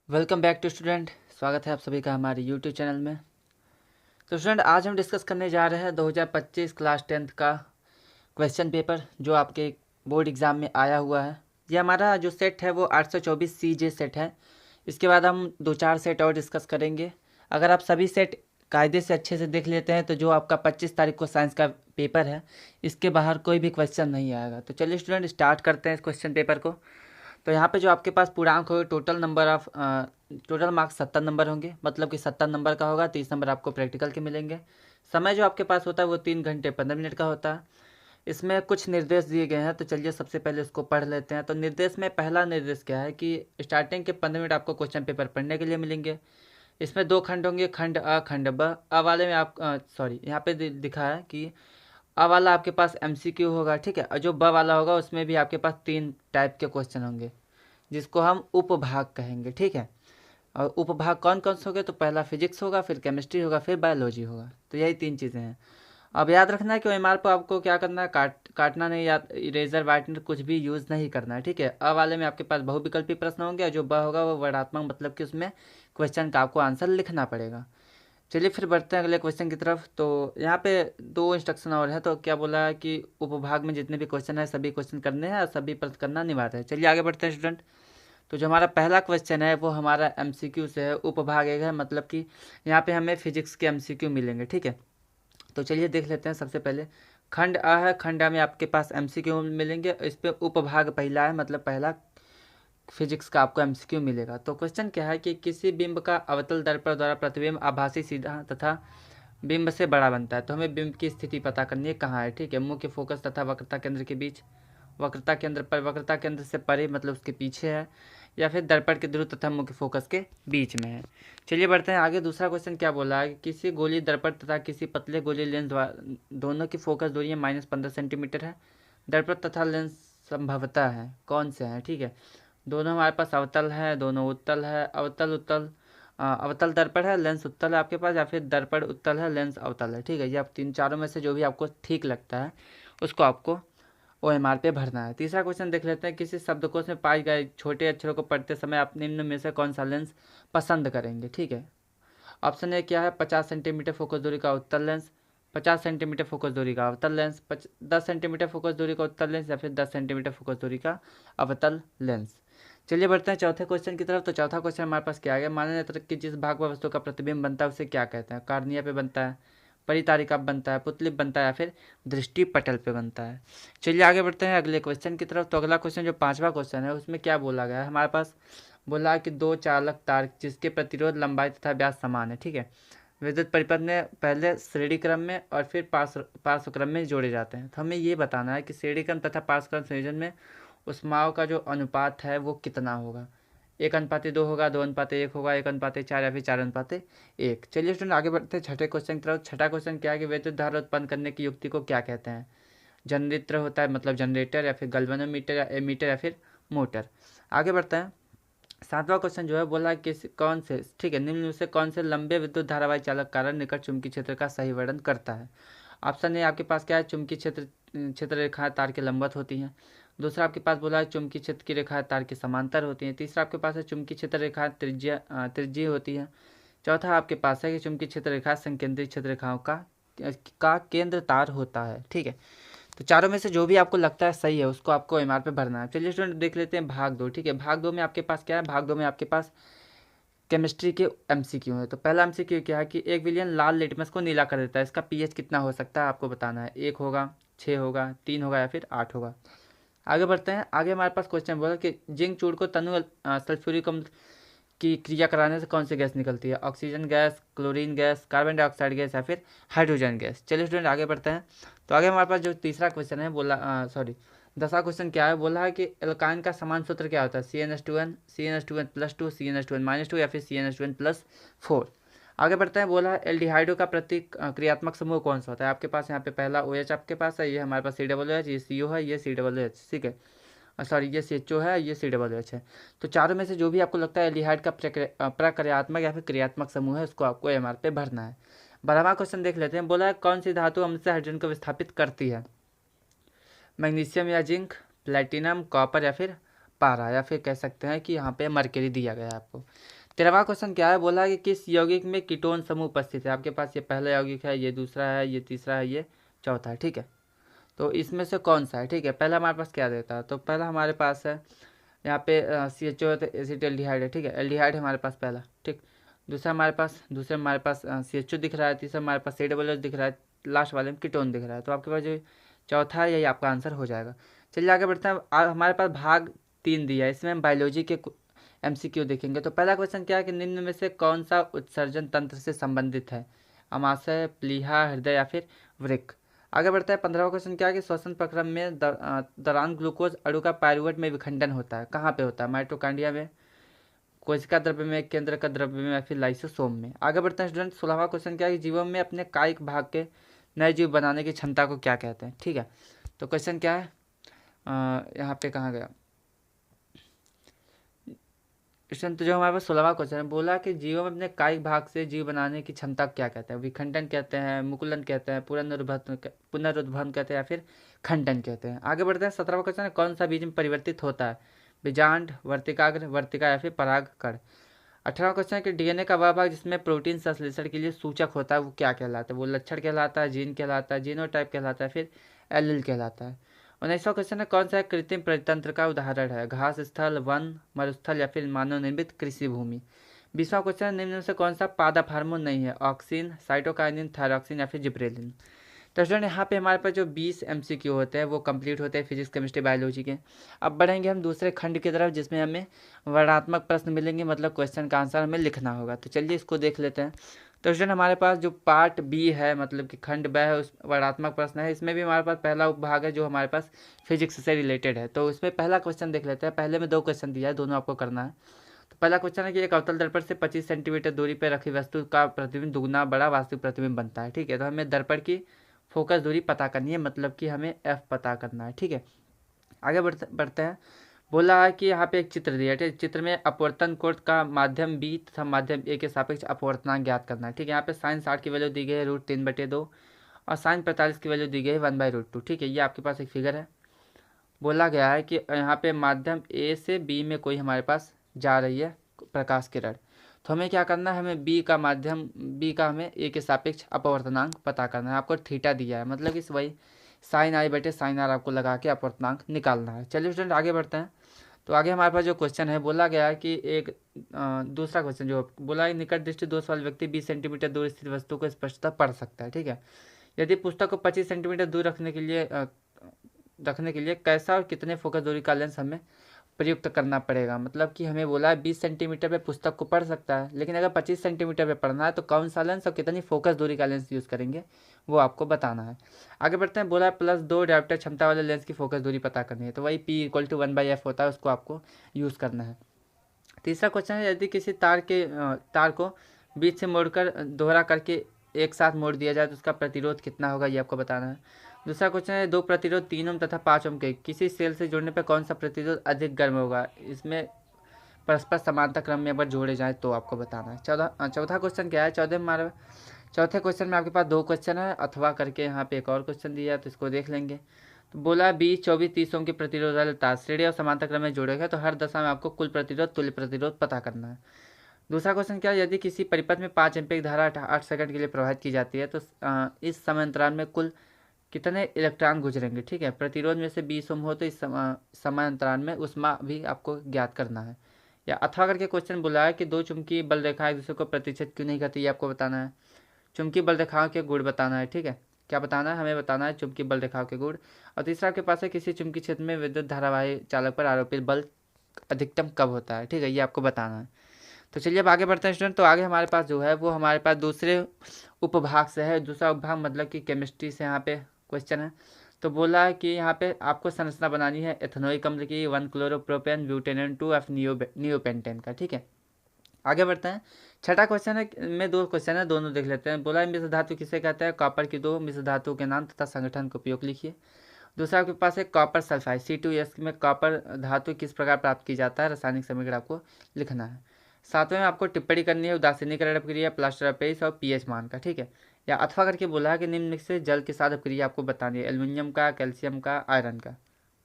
Welcome back to student. स्वागत है आप सभी का हमारे यूट्यूब चैनल में। तो स्टूडेंट, आज हम डिस्कस करने जा रहे हैं 2025 क्लास 10th का क्वेश्चन पेपर जो आपके बोर्ड एग्ज़ाम में आया हुआ है। ये हमारा जो सेट है वो 824 CJ सेट है। इसके बाद हम 2-4 सेट और डिस्कस करेंगे। अगर आप सभी सेट कायदे से अच्छे से देख लेते हैं तो जो आपका 25 तारीख को साइंस का पेपर है, इसके बाहर कोई भी क्वेश्चन नहीं आएगा। तो चलिए स्टूडेंट, स्टार्ट करते हैं इस क्वेश्चन पेपर को। तो यहाँ पे जो आपके पास पूर्णांक होगा, टोटल मार्क्स 70 नंबर होंगे, मतलब कि 70 नंबर का होगा। 30 नंबर आपको प्रैक्टिकल के मिलेंगे। समय जो आपके पास होता है वो 3 घंटे 15 मिनट का होता है। इसमें कुछ निर्देश दिए गए हैं, तो चलिए सबसे पहले इसको पढ़ लेते हैं। तो निर्देश में पहला निर्देश क्या है कि स्टार्टिंग के 15 मिनट आपको क्वेश्चन पेपर पढ़ने के लिए मिलेंगे। इसमें 2 खंड होंगे, खंड अ खंड ब। अ वाले में आप यहाँ पे दिखा है कि अ वाला आपके पास MCQ होगा, ठीक है। और जो ब वाला होगा उसमें भी आपके पास 3 टाइप के क्वेश्चन होंगे, जिसको हम उपभाग कहेंगे, ठीक है। और उपभाग कौन कौन से होंगे? तो पहला फिजिक्स होगा, फिर केमिस्ट्री होगा, फिर बायोलॉजी होगा। तो यही 3 चीज़ें हैं। अब याद रखना है कि OMR पर आपको क्या करना है, काटना नहीं, या इरेजर वाइटनर कुछ भी यूज़ नहीं करना है, ठीक है। अ वाले में आपके पास बहुविकल्पी प्रश्न होंगे, और जो ब होगा वो वर्णात्मक, मतलब कि उसमें क्वेश्चन का आपको आंसर लिखना पड़ेगा। चलिए फिर बढ़ते हैं अगले क्वेश्चन की तरफ। तो यहाँ पे 2 इंस्ट्रक्शन और है। तो क्या बोला है कि उपभाग में जितने भी क्वेश्चन है सभी क्वेश्चन करने हैं और सभी प्रश्न करना अनिवार्य है। चलिए आगे बढ़ते हैं स्टूडेंट। तो जो हमारा पहला क्वेश्चन है वो हमारा MCQ से है, उपभाग एक है, मतलब कि यहाँ पे हमें फिजिक्स के MCQ मिलेंगे, ठीक है। तो चलिए देख लेते हैं। सबसे पहले खंड अ है, खंड अ में आपके पास MCQ मिलेंगे। इस पे उपभाग पहला है, मतलब पहला फिजिक्स का आपको MCQ मिलेगा। तो क्वेश्चन क्या है कि किसी बिंब का अवतल दर्पण द्वारा प्रतिबिंब आभासी सीधा तथा बिंब से बड़ा बनता है। तो हमें बिंब की स्थिति पता करनी है, कहाँ है, ठीक है। मुख्य फोकस तथा वक्रता केंद्र के बीच, वक्रता केंद्र पर, वक्रता केंद्र से परे मतलब उसके पीछे है, या फिर दर्पण के ध्रुव तथा मुख्य फोकस के बीच में है। चलिए बढ़ते हैं आगे। दूसरा क्वेश्चन क्या बोला है कि किसी गोली दर्पण तथा किसी पतले गोली लेंस दोनों की फोकस दूरी -15 सेंटीमीटर है। दर्पण तथा लेंस संभवतः है कौन से हैं, ठीक है। दोनों हमारे पास अवतल है, दोनों उत्तल है। अवतल दर्पण है, लेंस उत्तल है आपके पास, या फिर दर्पण उत्तल है, लेंस अवतल है, ठीक है। ये आप तीन चारों में से जो भी आपको ठीक लगता है उसको आपको OMR पे भरना है। तीसरा क्वेश्चन देख लेते हैं। किसी शब्दकोश में पाए गए छोटे अक्षरों को पढ़ते समय आप निम्न में से कौन सा लेंस पसंद करेंगे, ठीक है। ऑप्शन ए क्या है, 50 सेंटीमीटर फोकस दूरी का उत्तल लेंस, 50 सेंटीमीटर फोकस दूरी का अवतल लेंस, 10 सेंटीमीटर फोकस दूरी का उत्तल लेंस, या फिर 10 सेंटीमीटर फोकस दूरी का अवतल लेंस। चलिए बढ़ते हैं चौथे क्वेश्चन की तरफ। तो चौथा क्वेश्चन हमारे पास क्या आ गया, मानव नेत्र की जिस भाग पर वस्तु का प्रतिबिंब बनता है उसे क्या कहते हैं? कार्निया पे बनता है, परितारिका पे बनता है, पुतली पे बनता है, या फिर दृष्टि पटल पे बनता है। चलिए आगे बढ़ते हैं अगले क्वेश्चन की तरफ। तो अगला क्वेश्चन जो पांचवा क्वेश्चन है उसमें क्या बोला गया है हमारे पास, बोला कि दो चालक तार जिसके प्रतिरोध, लंबाई तथा व्यास समान है, ठीक है। विद्युत परिपथ में पहले श्रेणी क्रम में और फिर पार्श्व क्रम में जोड़े जाते हैं। तो हमें ये बताना है कि श्रेणी क्रम तथा पार्श्व क्रम संयोजन में उष्माओं का जो अनुपात है वो कितना होगा। 1:2 होगा, 2:1 होगा, 1:4, या फिर 4:1। चलिए स्टूडेंट आगे बढ़ते हैं छठे क्वेश्चन की तरफ। छठा क्वेश्चन क्या है कि विद्युत धारा उत्पन्न करने की युक्ति को क्या कहते हैं? जनरेटर होता है, मतलब जनरेटर, या फिर गल्वेनोमीटर, या एमीटर, या फिर मोटर। आगे बढ़ते हैं। सातवां क्वेश्चन जो है बोला किस कौन से, ठीक है, निम्न में से कौन से लंबे विद्युत धारावाही चालक कारण निकट चुंबकीय क्षेत्र का सही वर्णन करता है? ऑप्शन ए आपके पास क्या है, चुंबकीय क्षेत्र रेखाएं तार के लंबवत होती हैं। दूसरा आपके पास बोला है चुंबकीय क्षेत्र की रेखाएं तार के समांतर होती हैं। तीसरा आपके पास है चुंबकीय क्षेत्र रेखाएं त्रिज्यीय होती हैं। चौथा आपके पास है कि चुंबकीय क्षेत्र रेखा संकेंद्रित क्षेत्र रेखाओं का केंद्र तार होता है, ठीक है। तो चारों में से जो भी आपको लगता है सही है उसको आपको OMR पे भरना है। चलिए स्टूडेंट देख लेते हैं भाग 2, ठीक है। भाग 2 में आपके पास क्या है, भाग 2 में आपके पास केमिस्ट्री के MCQ है। तो पहला MCQ क्या है कि एक विलियन लाल लिटमस को नीला कर देता है, इसका pH कितना हो सकता है आपको बताना है। 1 होगा, 6 होगा, 3 होगा, या फिर 8 होगा। आगे बढ़ते हैं। आगे हमारे पास क्वेश्चन बोला कि जिंक चूड़ को तनु सल्फ्यूरिक अम्ल की क्रिया कराने से कौन सी गैस निकलती है? Oxygen gas, chlorine gas, carbon dioxide gas, या फिर हाइड्रोजन गैस। चलिए स्टूडेंट आगे बढ़ते हैं। तो आगे हमारे पास जो तीसरा क्वेश्चन है बोला, सॉरी, 10वां क्वेश्चन क्या है, बोला है कि एल्काइन का समान सूत्र क्या होता है? CnH2n, CnH2n+2, CnH2n-2, या फिर CnH2n+4। आगे बढ़ते हैं। बोला है एल्डिहाइडो का क्रियात्मक समूह कौन सा होता है? आपके पास यहाँ पे पहला OH आपके पास है, ये हमारे पास COOH, ये CO है, ये COOH, ठीक है। सॉरी, ये CHO है, ये COOH है। तो चारों में से जो भी आपको लगता है एल्डिहाइड का प्रक्रियात्मक या फिर क्रियात्मक समूह है उसको आपको MR पे भरना है। 12वां क्वेश्चन देख लेते हैं। बोला है कौन सी धातु अम्ल से हाइड्रोजन को विस्थापित करती है? मैग्नीशियम या जिंक, प्लेटिनम, कॉपर, या फिर पारा, या फिर कह सकते हैं कि यहाँ पे मरकरी दिया गया है आपको। 13वां क्वेश्चन क्या है, बोला कि किस यौगिक में कीटोन समूह उपस्थित है। आपके पास ये पहला यौगिक है, ये दूसरा है, ये तीसरा है, ये चौथा है, ठीक है। तो इसमें से कौन सा है, ठीक है। पहला हमारे पास क्या देता है, तो पहला हमारे पास है यहाँ पे CHO एसिटाल्डिहाइड है, ठीक है, एल्डिहाइड है हमारे पास पहला, ठीक। दूसरे में हमारे पास CHO दिख रहा है, तीसरा हमारे पास COOH दिख रहा है, लास्ट वाले में कीटोन दिख रहा है। तो आपके पास जो चौथा है यही आपका आंसर हो जाएगा। चलिए आगे बढ़ते हैं। हमारे पास भाग 3 दिया है, इसमें हम बायोलॉजी के MCQ देखेंगे। तो पहला क्वेश्चन क्या है कि निम्न में से कौन सा उत्सर्जन तंत्र से संबंधित है, अमाशय, प्लीहा, हृदय या फिर वृक्क। आगे बढ़ता है। 15वां क्वेश्चन क्या है कि श्वसन प्रक्रम में दौरान ग्लूकोज अणु का पायरुवेट में विखंडन होता है, कहाँ पे होता है, माइटोकांड्रिया में, कोशिका द्रव्य में, केंद्र का द्रव्य में या फिर लाइसोसोम में। आगे बढ़ते हैं स्टूडेंट। 16वां क्वेश्चन क्या है कि जीवों में अपने कायिक भाग के नए जीव बनाने की क्षमता को क्या कहते हैं, ठीक है। तो क्वेश्चन क्या है, यहाँ पे कहाँ गया स्टूडेंट, तो जो हमारे पास 16वां क्वेश्चन है, बोला कि जीवों में अपने कायिक भाग से जीव बनाने की क्षमता क्या कहते हैं। विखंडन कहते हैं, मुकुलन कहते हैं, पुनरुद्भवन कहते हैं या फिर खंडन कहते हैं। आगे बढ़ते हैं। 17वां क्वेश्चन है, कौन सा बीज में परिवर्तित होता है, बीजांड, वर्तिकाग्र, वर्तिका या फिर परागकण। 18वां क्वेश्चन है कि DNA का वह भाग जिसमें प्रोटीन संश्लेषण के लिए सूचक होता है वो क्या कहलाता है, वो लक्षण कहलाता है, जीन कहलाता है, जीनोटाइप कहलाता है, फिर एलील कहलाता है। 19वां क्वेश्चन है, कौन सा कृत्रिम परितंत्र का उदाहरण है, घास स्थल, वन, मरुस्थल या फिर मानव निर्मित कृषि भूमि। 20वां क्वेश्चन है, निम्न में से कौन सा पादप हार्मोन नहीं है, ऑक्सिन, साइटोकाइनिन, थायरॉक्सिन या फिर जिब्रेलिन। तो स्टूडेंट यहाँ पे हमारे पास जो 20 MCQ होते हैं वो कंप्लीट होते हैं फिजिक्स, केमिस्ट्री, बायोलॉजी के। अब बढ़ेंगे हम दूसरे खंड की तरफ जिसमें हमें वर्णनात्मक प्रश्न मिलेंगे, मतलब क्वेश्चन का आंसर हमें लिखना होगा। तो चलिए इसको देख लेते हैं। तो स्टूडेंट हमारे पास जो पार्ट B है, मतलब कि खंड B है, उस वर्णनात्मक प्रश्न है। इसमें भी हमारे पास पहला उपभाग है जो हमारे पास फिजिक्स से रिलेटेड है। तो इसमें पहला क्वेश्चन देख लेते हैं। पहले में 2 क्वेश्चन दिया है, दोनों आपको करना है। तो पहला क्वेश्चन है कि एक अवतल दर्पण से 25 सेंटीमीटर दूरी पर रखी वस्तु का प्रतिबिंब दुगुना बड़ा वास्तविक प्रतिबिंब बनता है, ठीक है। तो हमें दर्पण की फोकस दूरी पता करनी है, मतलब कि हमें F पता करना है, ठीक है। आगे बढ़ते हैं। बोला है कि यहाँ पे एक चित्र दिया है, चित्र में अपवर्तन कोण का माध्यम B तथा माध्यम A के सापेक्ष अपवर्तनांक ज्ञात करना है, ठीक है। यहाँ पे sin 60 की वैल्यू दी गई है √3/2 और sin 45 की वैल्यू दी गई है 1/√2, ठीक है। ये आपके पास एक फिगर है। बोला गया है कि यहाँ पे माध्यम A से B में कोई हमारे पास जा रही है प्रकाश किरण। तो हमें क्या करना है, हमें B का हमें A के सापेक्ष अपवर्तनांक पता करना है। आपको थीटा दिया है, मतलब कि वही sin I/sin R आपको लगा के अपवर्तनांक निकालना है। चलिए स्टूडेंट आगे बढ़ते हैं। तो आगे हमारे पास जो क्वेश्चन है, बोला गया है कि एक दूसरा क्वेश्चन जो बोला है, निकट दृष्टि दोष वाला व्यक्ति 20 सेंटीमीटर दूर स्थित वस्तु को स्पष्टता पढ़ सकता है, ठीक है। यदि पुस्तक को 25 सेंटीमीटर दूर रखने के लिए कैसा और कितने फोकस दूरी का लेंस हमें प्रयुक्त करना पड़ेगा। मतलब कि हमें बोला है 20 सेंटीमीटर पे पुस्तक को पढ़ सकता है, लेकिन अगर 25 सेंटीमीटर पे पढ़ना है तो कौन सा लेंस और कितनी फोकस दूरी का लेंस यूज़ करेंगे वो आपको बताना है। आगे बढ़ते हैं। बोला है +2 डायोप्टर क्षमता वाले लेंस की फोकस दूरी पता करनी है, तो वही P = 1/f होता है, उसको आपको यूज़ करना है। तीसरा क्वेश्चन है, यदि किसी तार को बीच से मोड़कर दोहरा करके एक साथ मोड़ दिया जाए तो उसका प्रतिरोध कितना होगा, ये आपको बताना है। दूसरा क्वेश्चन है, 2 प्रतिरोध 3 ओम तथा 5 ओम के किसी सेल से जोड़ने पर कौन सा प्रतिरोध अधिक गर्म होगा, इसमें परस्पर समानता क्रम में अगर जोड़े जाए तो आपको बताना है। चौथा क्वेश्चन क्या है, चौथे क्वेश्चन में आपके पास 2 क्वेश्चन है, अथवा करके यहाँ पे एक और क्वेश्चन दिया है, तो इसको देख लेंगे। तो बोला 20, 24, 30 ओम के प्रतिरोध वाले तार श्रेणी और समांतर क्रम में जोड़े गए तो हर दशा में आपको कुल प्रतिरोध, तुल्य प्रतिरोध पता करना है। दूसरा क्वेश्चन क्या है, यदि किसी परिपथ में 5 एम्पीयर की धारा 8 सेकंड के लिए प्रवाहित की जाती है तो इस समय अंतराल में कुल कितने इलेक्ट्रॉन गुजरेंगे, ठीक है। प्रतिरोध में से 20 ओम हो तो इस समय अंतराल में ऊष्मा भी आपको ज्ञात करना है। या अथवा करके क्वेश्चन बोला है कि 2 चुंबकीय बल रेखा एक दूसरे को प्रतिच्छेद क्यों नहीं करती, ये आपको बताना है। चुंबकीय बल रेखाओं के गुण बताना है, ठीक है। क्या बताना है, हमें बताना है चुंबकीय बल रेखाओं के गुण। और तीसरा आपके पास है, किसी चुंबकीय क्षेत्र में विद्युत धारावाही चालक पर आरोपित बल अधिकतम कब होता है, ठीक है, ये आपको बताना है। तो चलिए अब आगे बढ़ते हैं स्टूडेंट। तो आगे हमारे पास जो है वो हमारे पास दूसरे उपभाग से है। दूसरा उपभाग मतलब कि केमिस्ट्री से यहाँ पे क्वेश्चन है। तो बोला है कि यहाँ पे आपको संरचना बनानी है एथेनोइक अम्ल की 1-क्लोरोप्रोपेन ब्यूटेनॉन 2F नियोपेंटेन का, ठीक है। आगे बढ़ते हैं। छठा क्वेश्चन है में 2 क्वेश्चन है, दोनों देख लेते हैं। बोला है मिश्र धातु किसे कहते हैं, कॉपर की 2 मिश्र धातु के नाम तथा संगठन का उपयोग लिखिए। दूसरा आपके पास है कॉपर सल्फाइड C2S में कॉपर धातु किस प्रकार प्राप्त की जाता है, रासायनिक समीकरण आपको लिखना है। 7वें में आपको टिप्पणी करनी है उदासीनीकरण अपक्रिया, प्लास्टर ऑफ पेरिस और pH मान का, ठीक है। या अथवा करके बोला है कि निम्न से जल के साथ अपक्रिया आपको बतानी है, एल्युमिनियम का, कैल्शियम का, आयरन का,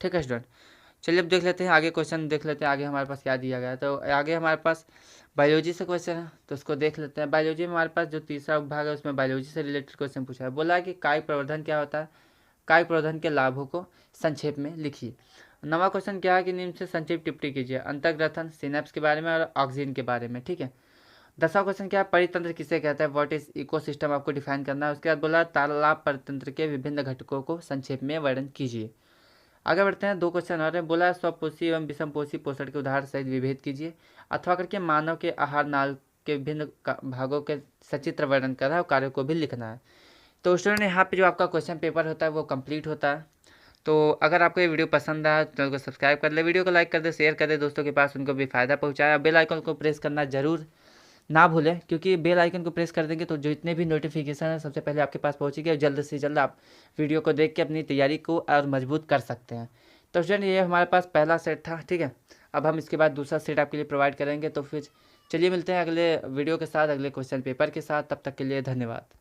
ठीक है स्टूडेंट। चलिए अब देख लेते हैं आगे क्वेश्चन, देख लेते हैं आगे हमारे पास क्या दिया गया है। तो आगे हमारे पास बायोलॉजी से क्वेश्चन है, तो उसको देख लेते हैं। बायोलॉजी में हमारे पास जो तीसरा भाग है उसमें बायोलॉजी से रिलेटेड क्वेश्चन पूछा है। बोला है कि कायिक प्रवर्धन क्या होता है, कायिक प्रवर्धन के लाभों को संक्षेप में लिखिए। नवा क्वेश्चन क्या है कि निम्न से संक्षिप्त टिप्पणी कीजिए, अंतर्ग्रथन, सिनेप्स के बारे में और ऑक्सीजन के बारे में। ठीक है। 10वां क्वेश्चन क्या है, परितंत्र किसे कहता है, व्हाट इज इकोसिस्टम, आपको डिफाइन करना है। उसके बाद बोला तालाब परितंत्र के विभिन्न घटकों को संक्षेप में वर्णन कीजिए। आगे बढ़ते हैं, 2 क्वेश्चन और हैं। बोला स्वपोषी एवं विषमपोषी पोषण के उदाहरण सहित विभेद कीजिए, अथवा करके मानव के आहार नाल के विभिन्न भागों के सचित्र वर्णन करना है और कार्यों को भी लिखना है। तो स्टूडेंट यहाँ पे जो आपका क्वेश्चन पेपर होता है वो कंप्लीट होता है। तो अगर आपको ये वीडियो पसंद आया तो चैनल को सब्सक्राइब कर ले, वीडियो को लाइक कर दे, शेयर कर दे दोस्तों के पास, उनको भी फ़ायदा पहुँचाया। बेल आइकन को प्रेस करना जरूर ना भूलें, क्योंकि बेल आइकन को प्रेस कर देंगे तो जो इतने भी नोटिफिकेशन है सबसे पहले आपके पास पहुँचेगी और जल्द से जल्द आप वीडियो को देख के अपनी तैयारी को और मजबूत कर सकते हैं। तो स्टूडेंट ये हमारे पास पहला सेट था, ठीक है। अब हम इसके बाद दूसरा सेट आपके लिए प्रोवाइड करेंगे। तो फिर चलिए मिलते हैं अगले वीडियो के साथ, अगले क्वेश्चन पेपर के साथ। तब तक के लिए धन्यवाद।